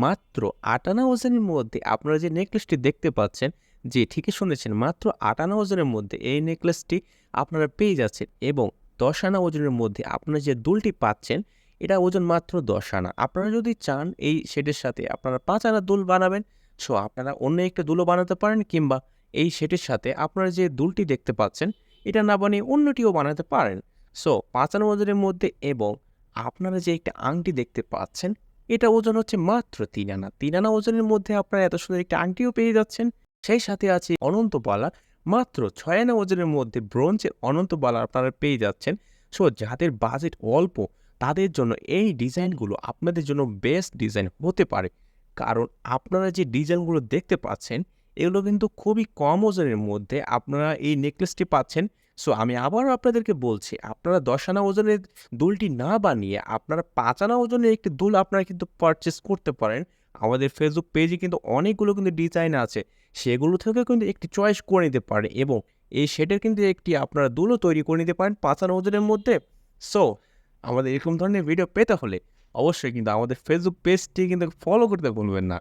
মাত্র ৫৮ ওজনের মধ্যে আপনারা যে নেকলেসটি দেখতে পাচ্ছেন, জি ঠিকই শুনেছেন, মাত্র ৫৮ ওজনের মধ্যে এই নেকলেসটি আপনারা পেয়ে যাচ্ছেন এবং ১০ আনা ওজনের মধ্যে আপনারা যে দুলটি পাচ্ছেন, এটা ওজন মাত্র ১০ আনা। আপনারা যদি চান এই সেটের সাথে আপনারা ৫ আনা দুল বানাবেন, সো আপনারা অন্য একটা দুলও বানাতে পারেন কিংবা এই সেটের সাথে আপনারা যে দুলটি দেখতে পাচ্ছেন, এটা না বানিয়ে অন্যটিও বানাতে পারেন। সো ৫ আনা ওজনের মধ্যে এবং আপনারা যে একটা আংটি দেখতে পাচ্ছেন, এটা ওজন হচ্ছে মাত্র ৩ আনা। ৩ আনা ওজনের মধ্যে আপনারা এত সুন্দর একটা আংটিও পেয়ে যাচ্ছেন। সেই সাথে আছে অনন্ত বালা। মাত্র ৬ আনা ওজনের মধ্যে ব্রোঞ্জের অনন্ত বালা আপনারা পেয়ে যাচ্ছেন। সো যাদের বাজেট অল্প, তাদের জন্য এই ডিজাইনগুলো আপনাদের জন্য বেস্ট ডিজাইন হতে পারে। কারণ আপনারা যে ডিজাইনগুলো দেখতে পাচ্ছেন, এগুলো কিন্তু খুবই কম ওজনের মধ্যে আপনারা এই নেকলেসটি পাচ্ছেন। সো আমি আবারও আপনাদেরকে বলছি, আপনারা ১০ আনা ওজনের দুলটি না বানিয়ে আপনারা ৫ আনা ওজনের একটি দুল আপনারা কিন্তু পারচেজ করতে পারেন। আমাদের ফেসবুক পেজে কিন্তু অনেকগুলো কিন্তু ডিজাইন আছে। সেগুলো থেকেও কিন্তু একটি চয়েস করে নিতে পারেন এবং এই শেডের কিন্তু একটি আপনারা দুলও তৈরি করে নিতে পারেন ৫ আনা ওজনের মধ্যে। সো আমাদের এরকম ধরনের ভিডিও পেতে হলে অবশ্যই কিন্তু আমাদের ফেসবুক পেজটি কিন্তু ফলো করতে ভুলবেন না।